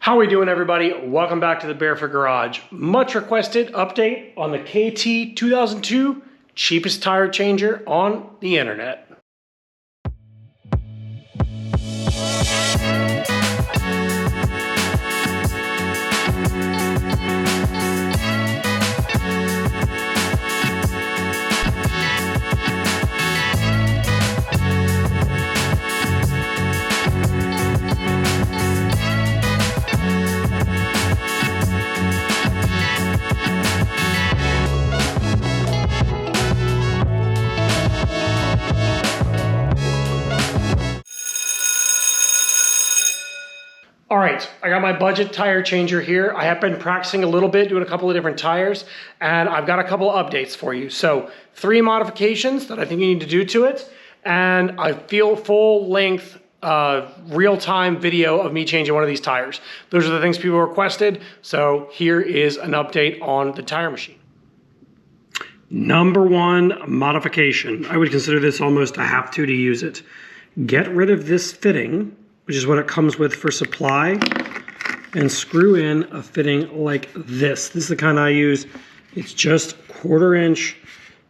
How we doing, everybody? Welcome back to the Barefoot Garage. Much requested update on the KT-2002, cheapest tire changer on the internet. All right, I got my budget tire changer here. I have been practicing a little bit, doing a couple of different tires, and I've got a couple of updates for you. So 3 modifications that I think you need to do to it, and I feel full length real-time video of me changing one of these tires. Those are the things people requested, so here is an update on the tire machine. Number 1 modification. I would consider this almost a have-to use it. Get rid of this fitting, which is what it comes with for supply, and screw in a fitting like this. This is the kind I use. It's just 1/4 inch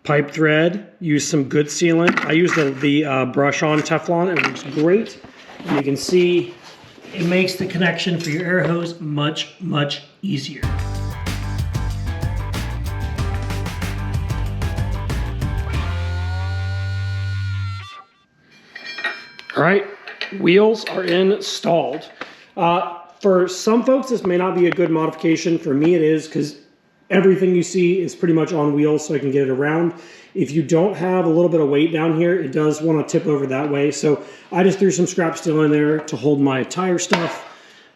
pipe thread. Use some good sealant. I use the brush-on Teflon. It works great. And you can see it makes the connection for your air hose much, much easier. All right. Wheels are installed. For some folks, this may not be a good modification. For me, it is, because everything you see is pretty much on wheels, so I can get it around. If you don't have a little bit of weight down here, it does want to tip over that way. So I just threw some scrap steel in there to hold my tire stuff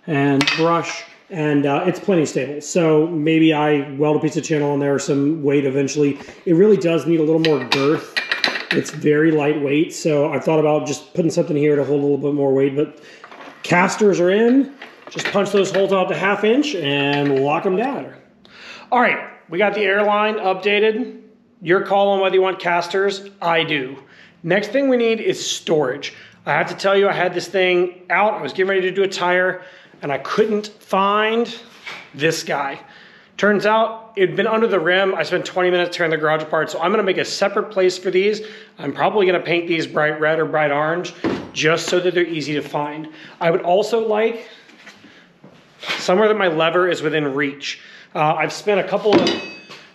and brush, and it's plenty stable. So maybe I weld a piece of channel on there or some weight eventually. It really does need a little more girth. It's very lightweight, so I thought about just putting something here to hold a little bit more weight, but casters are in. Just punch those holes out to 1/2 inch and lock them down. All right, we got the airline updated. Your call on whether you want casters. I do. Next thing we need is storage. I have to tell you, I had this thing out. I was getting ready to do a tire, and I couldn't find this guy. Turns out it'd been under the rim. I spent 20 minutes tearing the garage apart, so I'm gonna make a separate place for these. I'm probably gonna paint these bright red or bright orange just so that they're easy to find. I would also like somewhere that my lever is within reach. I've spent a couple of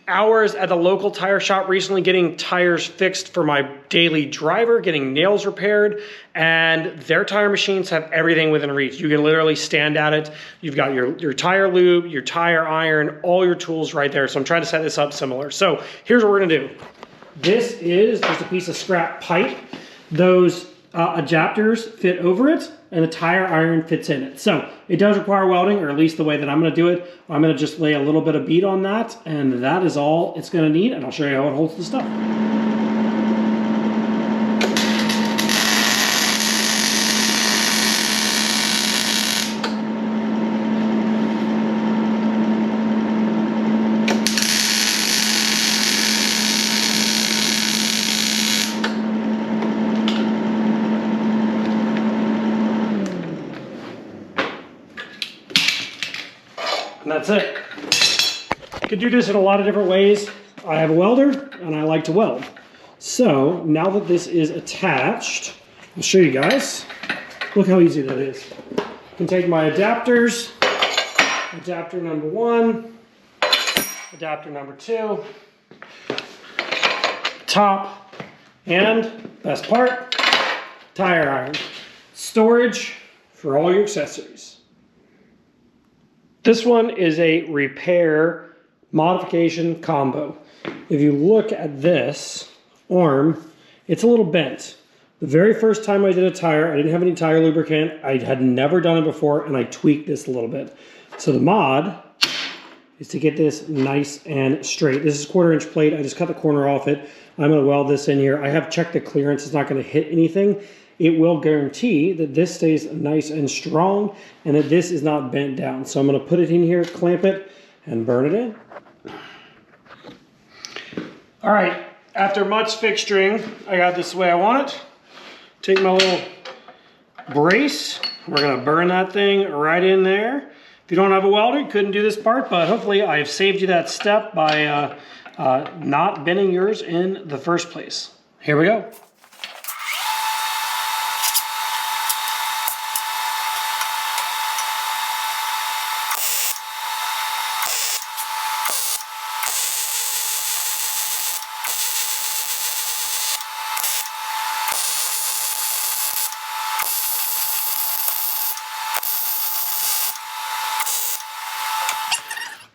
hours at the local tire shop recently getting tires fixed for my daily driver, getting nails repaired, and their tire machines have everything within reach. You can literally stand at it. You've got your tire lube, your tire iron, all your tools right there. So I'm trying to set this up similar. So here's what we're gonna do. This is just a piece of scrap pipe. Those adapters fit over it, and the tire iron fits in it. So it does require welding, or at least the way that I'm gonna do it. I'm gonna just lay a little bit of bead on that, and that is all it's gonna need, and I'll show you how it holds the stuff. And that's it. You could do this in a lot of different ways. I have a welder, and I like to weld. So now that this is attached, I'll show you guys. Look how easy that is. I can take my adapters, adapter number 1, adapter number 2, top, and best part, tire iron. Storage for all your accessories. This one is a repair modification combo. If you look at this arm, it's a little bent. The very first time I did a tire, I didn't have any tire lubricant. I had never done it before, and I tweaked this a little bit. So the mod is to get this nice and straight. This is 1/4 inch plate. I just cut the corner off it. I'm gonna weld this in here. I have checked the clearance. It's not gonna hit anything. It will guarantee that this stays nice and strong and that this is not bent down. So I'm gonna put it in here, clamp it, and burn it in. All right, after much fixturing, I got this the way I want it. Take my little brace. We're gonna burn that thing right in there. you don't have a welder, you couldn't do this part, but hopefully I've saved you that step by not bending yours in the first place. Here we go.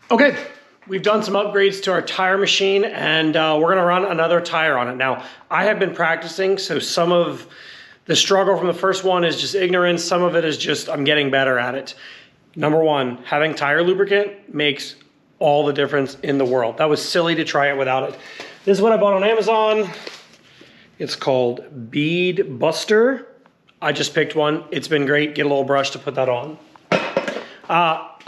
Okay, we've done some upgrades to our tire machine, and we're gonna run another tire on it. Now, I have been practicing, so some of the struggle from the first one is just ignorance. Some of it is just I'm getting better at it. Number one, having tire lubricant makes all the difference in the world. That was silly to try it without it. This is what I bought on Amazon. It's called Bead Buster. I just picked one. It's been great. Get a little brush to put that on.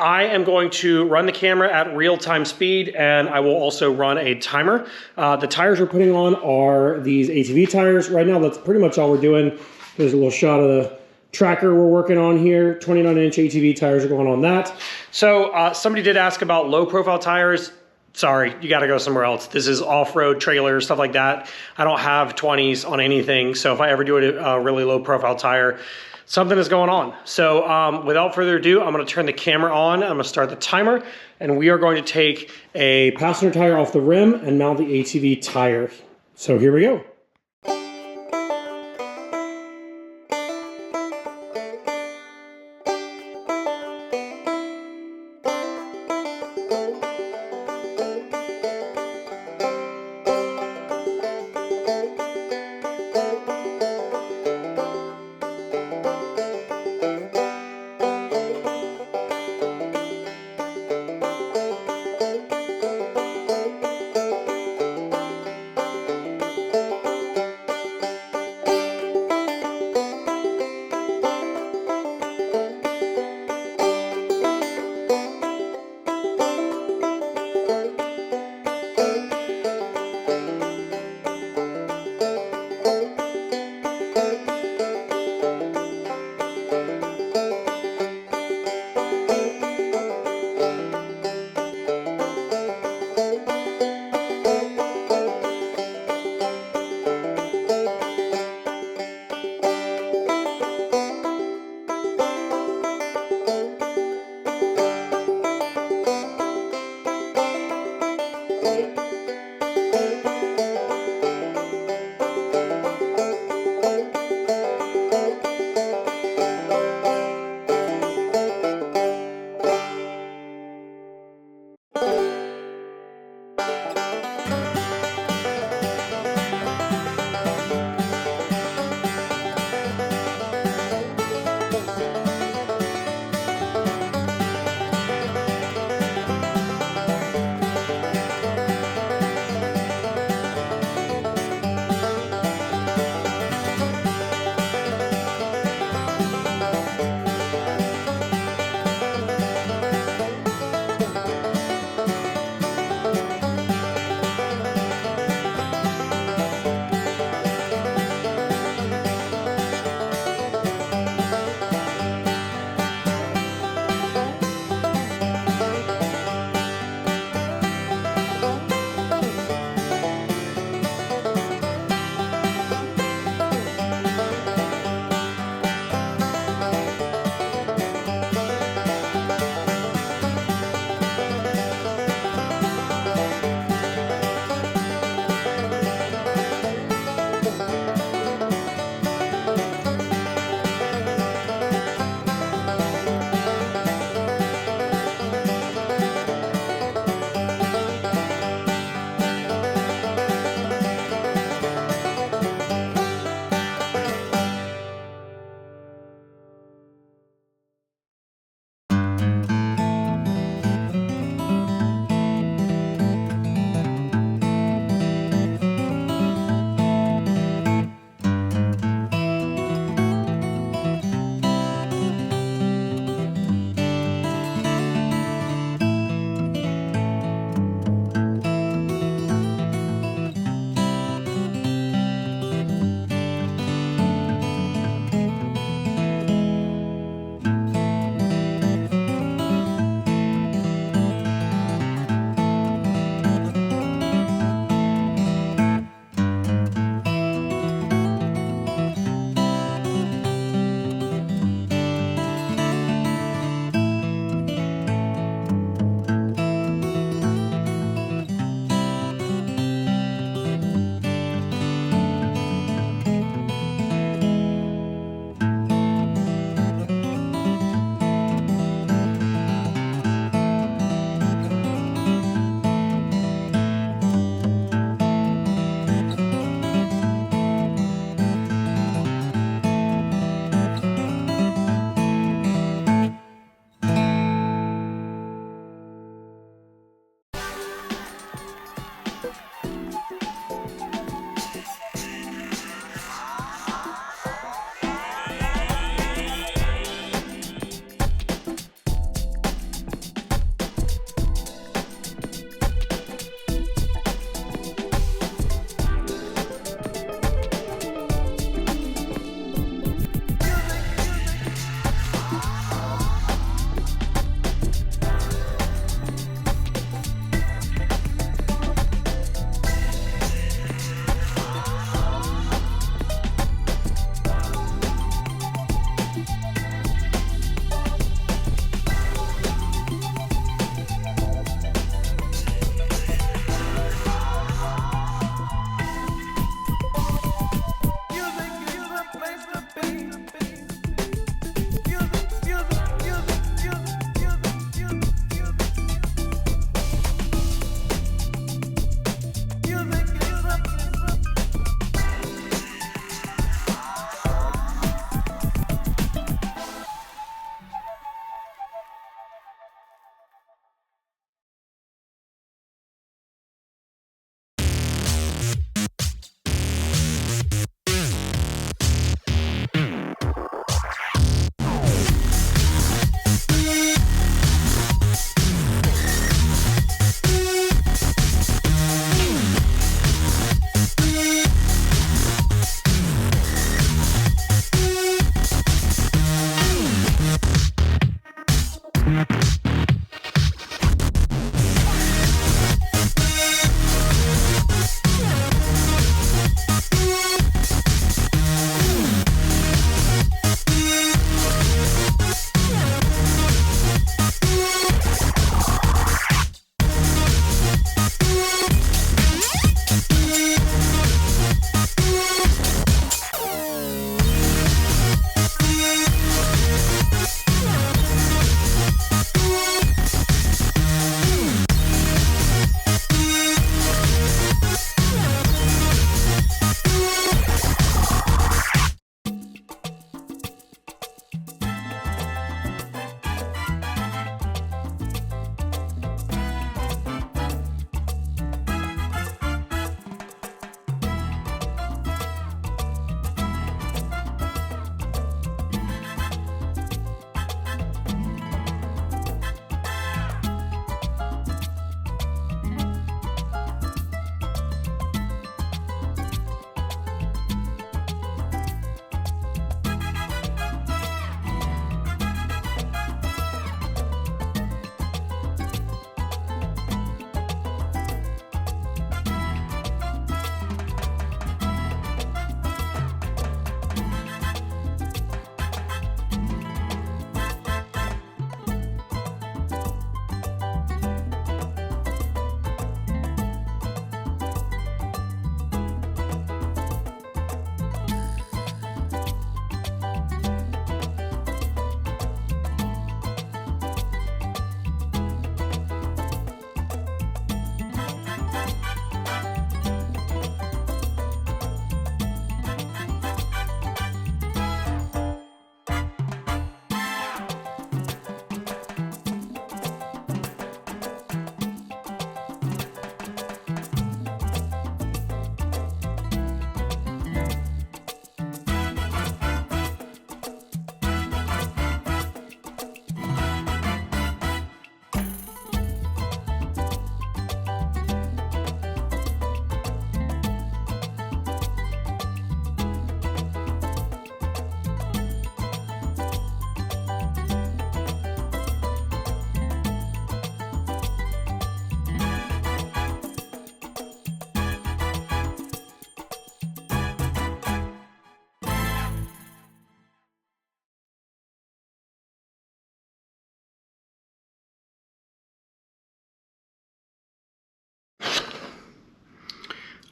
I am going to run the camera at real-time speed, and I will also run a timer. The tires we're putting on are these ATV tires. Right now, that's pretty much all we're doing. There's a little shot of the tracker we're working on here. 29-inch ATV tires are going on that. So somebody did ask about low-profile tires. Sorry, you got to go somewhere else. This is off-road trailers, stuff like that. I don't have 20s on anything, so if I ever do a really low-profile tire, something is going on. So without further ado, I'm gonna turn the camera on, I'm gonna start the timer, and we are going to take a passenger tire off the rim and mount the ATV tire. So here we go.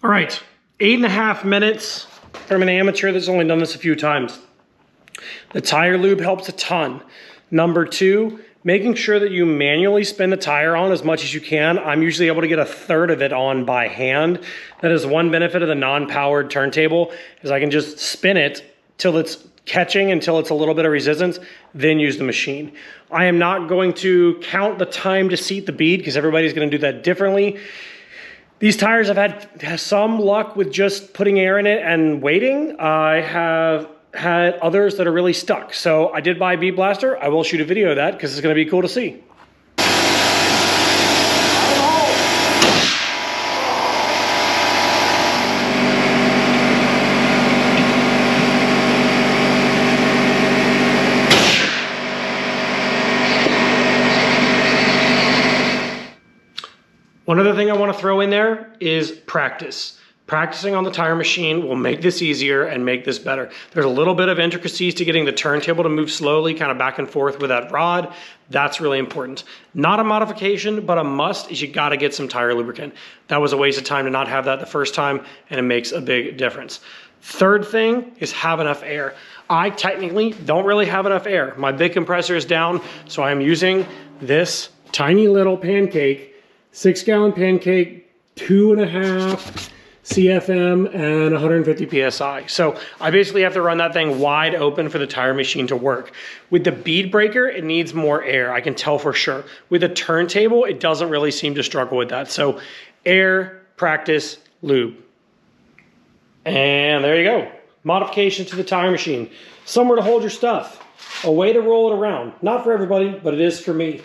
All right, 8.5 minutes from an amateur that's only done this a few times. The tire lube helps a ton. Number two, making sure that you manually spin the tire on as much as you can. I'm usually able to get 1/3 of it on by hand. That is one benefit of the non-powered turntable, is I can just spin it till it's catching, until it's a little bit of resistance, then use the machine. I am not going to count the time to seat the bead because everybody's going to do that differently. These tires have had some luck with just putting air in it and waiting. I have had others that are really stuck. So I did buy a bead blaster. I will shoot a video of that because it's going to be cool to see. One other thing I want to throw in there is practice. Practicing on the tire machine will make this easier and make this better. There's a little bit of intricacies to getting the turntable to move slowly, kind of back and forth with that rod. That's really important. Not a modification, but a must is you got to get some tire lubricant. That was a waste of time to not have that the first time, and it makes a big difference. Third thing is have enough air. I technically don't really have enough air. My big compressor is down, so I'm using this tiny little pancake, 6-gallon pancake, 2.5 CFM and 150 PSI. So I basically have to run that thing wide open for the tire machine to work. With the bead breaker, it needs more air. I can tell for sure. With the turntable, it doesn't really seem to struggle with that. So air, practice, lube. And there you go. Modification to the tire machine. Somewhere to hold your stuff. A way to roll it around. Not for everybody, but it is for me.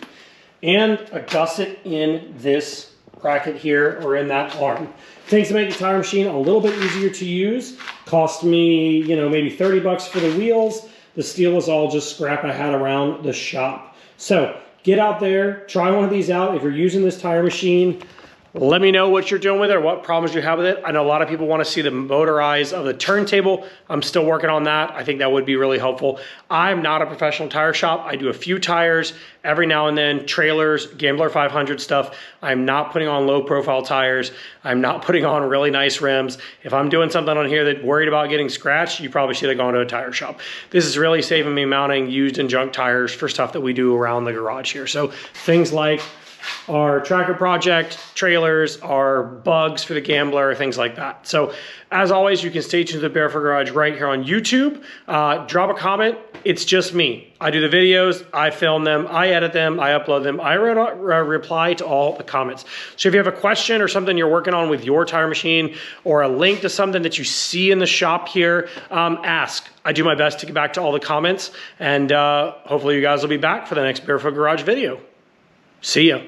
And a gusset in this bracket here or in that arm. Things to make the tire machine a little bit easier to use. Cost me, maybe 30 bucks for the wheels. The steel is all just scrap I had around the shop. So get out there, try one of these out. If you're using this tire machine, let me know what you're doing with it or what problems you have with it. I know a lot of people want to see the motor eyes of the turntable. I'm still working on that. I think that would be really helpful. I'm not a professional tire shop. I do a few tires every now and then, trailers, Gambler 500 stuff. I'm not putting on low profile tires. I'm not putting on really nice rims. If I'm doing something on here that worried about getting scratched, you probably should have gone to a tire shop. This is really saving me mounting used and junk tires for stuff that we do around the garage here. So things like our tracker project, trailers, our bugs for the Gambler, things like that. So as always, you can stay tuned to the Barefoot Garage right here on YouTube. Drop a comment. It's just me. I do the videos, I film them, I edit them, I upload them. I reply to all the comments. So if you have a question or something you're working on with your tire machine or a link to something that you see in the shop here, ask. I do my best to get back to all the comments, and hopefully you guys will be back for the next Barefoot Garage video. See ya.